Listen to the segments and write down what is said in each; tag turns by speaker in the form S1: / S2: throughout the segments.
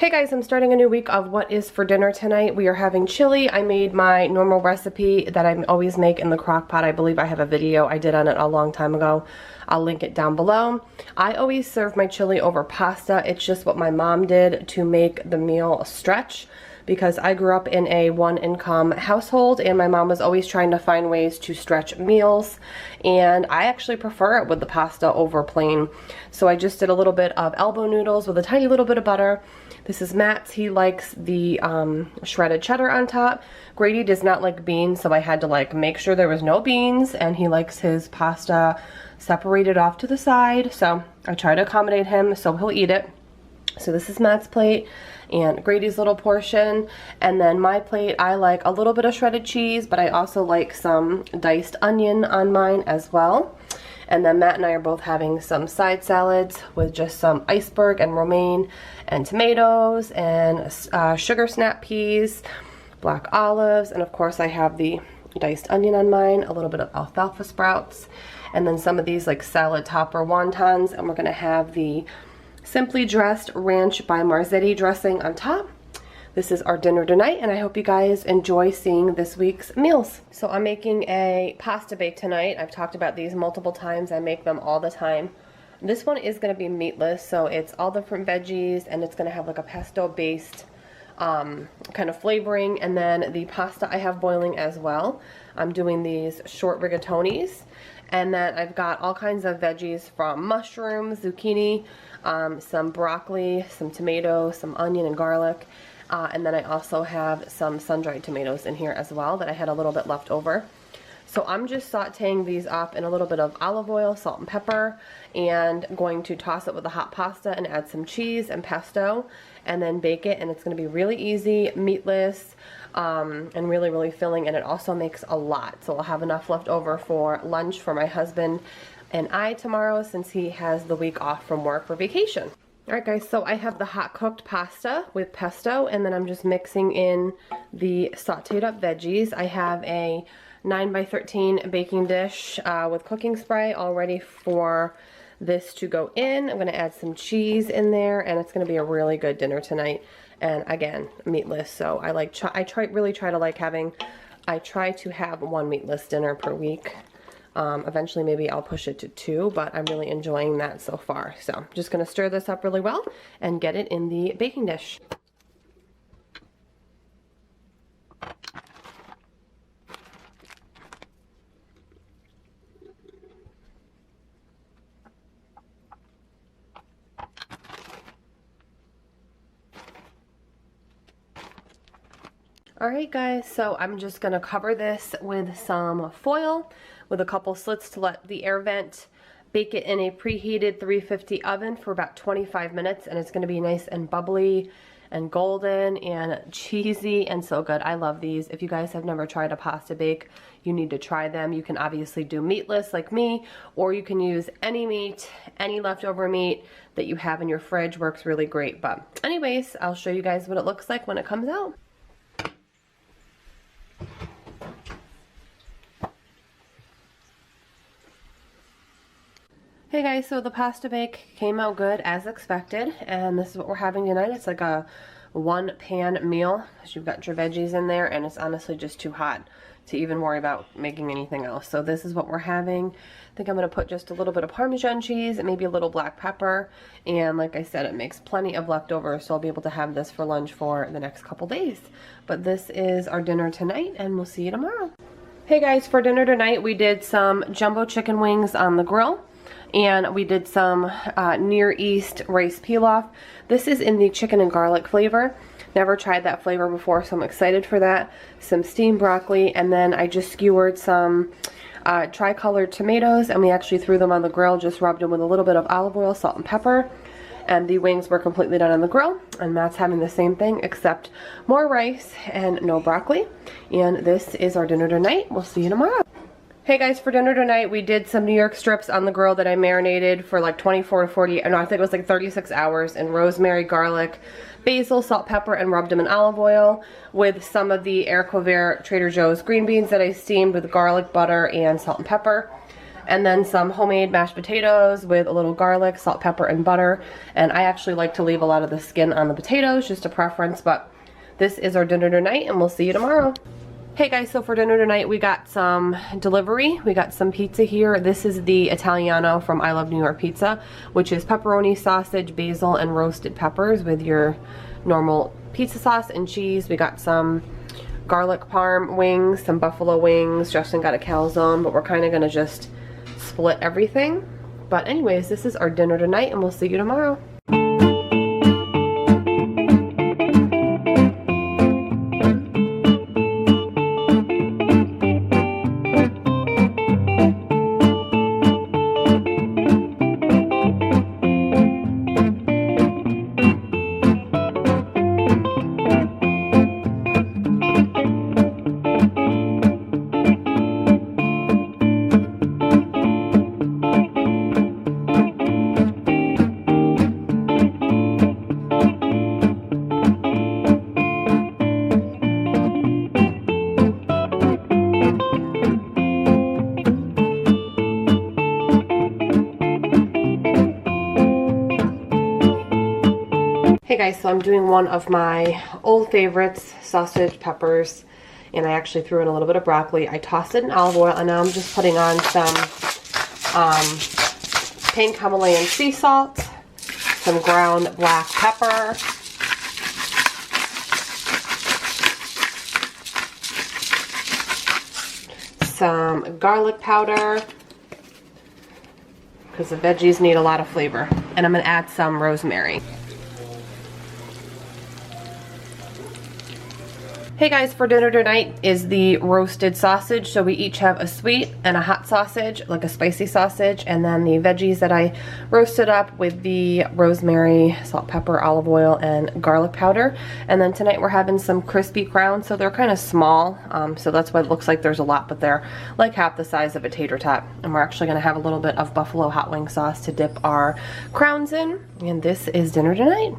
S1: Hey guys, I'm starting a new week of what is for dinner tonight. We are having chili. I made my normal recipe that I always make in the crock pot. I believe I have a video I did on it a long time ago. I'll link it down below. I always serve my chili over pasta. It's just what my mom did to make the meal stretch, because I grew up in a one-income household and my mom was always trying to find ways to stretch meals, and I actually prefer it with the pasta over plain. So I just did a little bit of elbow noodles with a tiny little bit of butter. This is Matt's. He likes the shredded cheddar on top. Grady does not like beans, so I had to make sure there was no beans, and he likes his pasta separated off to the side, so I try to accommodate him so he'll eat it. So this is Matt's plate and Grady's little portion, and then my plate, I like a little bit of shredded cheese, but I also like some diced onion on mine as well. And then Matt and I are both having some side salads with just some iceberg and romaine and tomatoes and sugar snap peas, black olives, and of course I have the diced onion on mine, a little bit of alfalfa sprouts, and then some of these salad topper wontons, and we're gonna have the Simply Dressed Ranch by Marzetti dressing on top. This is our dinner tonight, and I hope you guys enjoy seeing this week's meals. So I'm making a pasta bake tonight. I've talked about these multiple times. I make them all the time. This one is going to be meatless, so it's all different veggies, and it's going to have a pesto-based kind of flavoring. And then the pasta I have boiling as well. I'm doing these short rigatonis. And then I've got all kinds of veggies from mushrooms, zucchini, some broccoli, some tomatoes, some onion and garlic. And then I also have some sun-dried tomatoes in here as well that I had a little bit left over. So I'm just sauteing these up in a little bit of olive oil, salt and pepper, and going to toss it with the hot pasta and add some cheese and pesto, and then bake it. And it's going to be really easy, meatless, and really, really filling, and it also makes a lot. So I'll have enough left over for lunch for my husband and I tomorrow, since he has the week off from work for vacation. Alright guys, so I have the hot cooked pasta with pesto, and then I'm just mixing in the sauteed up veggies. I have a 9x13 baking dish with cooking spray all ready for this to go in. I'm going to add some cheese in there, and it's going to be a really good dinner tonight. And again, meatless, so I try to have one meatless dinner per week. Eventually maybe I'll push it to 2, but I'm really enjoying that so far. So I'm just going to stir this up really well and get it in the baking dish. Alright guys, so I'm just going to cover this with some foil with a couple slits to let the air vent. Bake it in a preheated 350 oven for about 25 minutes, and it's going to be nice and bubbly and golden and cheesy and so good. I love these. If you guys have never tried a pasta bake, you need to try them. You can obviously do meatless like me, or you can use any meat, any leftover meat that you have in your fridge. Works really great. But anyways, I'll show you guys what it looks like when it comes out. Hey guys, so the pasta bake came out good as expected, and this is what we're having tonight. It's like a one-pan meal because you've got your veggies in there, and it's honestly just too hot to even worry about making anything else. So this is what we're having. I think I'm going to put just a little bit of Parmesan cheese and maybe a little black pepper, and like I said, it makes plenty of leftovers, so I'll be able to have this for lunch for the next couple days. But this is our dinner tonight, and we'll see you tomorrow. Hey guys, for dinner tonight we did some jumbo chicken wings on the grill. And we did some Near East rice pilaf. This is in the chicken and garlic flavor. Never tried that flavor before, so I'm excited for that. Some steamed broccoli, and then I just skewered some tricolored tomatoes, and we actually threw them on the grill, just rubbed them with a little bit of olive oil, salt, and pepper. And the wings were completely done on the grill, and Matt's having the same thing, except more rice and no broccoli. And this is our dinner tonight. We'll see you tomorrow. Hey guys, for dinner tonight we did some New York strips on the grill that I marinated for 24 to 40, no, I think it was 36 hours in rosemary, garlic, basil, salt, pepper, and rubbed them in olive oil with some of the Haricot Vert Trader Joe's green beans that I steamed with garlic, butter, and salt and pepper. And then some homemade mashed potatoes with a little garlic, salt, pepper, and butter. And I actually like to leave a lot of the skin on the potatoes, just a preference, but this is our dinner tonight, and we'll see you tomorrow. Hey guys, so for dinner tonight we got some delivery. We got some pizza here. This is the Italiano from I Love New York Pizza, which is pepperoni, sausage, basil, and roasted peppers with your normal pizza sauce and cheese. We got some garlic parm wings, some buffalo wings. Justin got a calzone, but we're kind of gonna just split everything. But anyways, this is our dinner tonight, and we'll see you tomorrow. Hey guys, so I'm doing one of my old favorites, sausage peppers, and I actually threw in a little bit of broccoli. I tossed it in olive oil, and now I'm just putting on some pink Himalayan sea salt, some ground black pepper, some garlic powder, because the veggies need a lot of flavor, and I'm going to add some rosemary. Hey guys, for dinner tonight is the roasted sausage. So we each have a sweet and a hot sausage, like a spicy sausage, and then the veggies that I roasted up with the rosemary, salt, pepper, olive oil, and garlic powder. And then tonight we're having some crispy crowns, so they're kind of small, so that's why it looks like there's a lot, but they're like half the size of a tater tot. And we're actually going to have a little bit of buffalo hot wing sauce to dip our crowns in. And this is dinner tonight.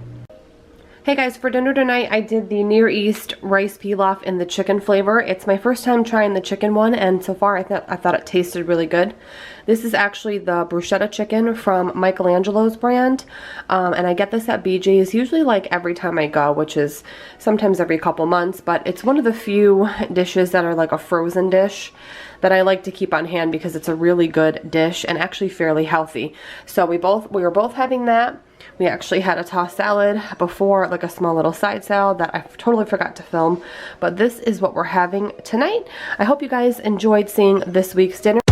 S1: Hey guys, for dinner tonight I did the Near East rice pilaf in the chicken flavor. It's my first time trying the chicken one, and so far I thought it tasted really good. This is actually the bruschetta chicken from Michelangelo's brand, and I get this at BJ's usually like every time I go, which is sometimes every couple months, but it's one of the few dishes that are like a frozen dish that I like to keep on hand because it's a really good dish and actually fairly healthy. So we were both having that. We actually had a tossed salad before, like a small little side salad that I totally forgot to film. But this is what we're having tonight. I hope you guys enjoyed seeing this week's dinner.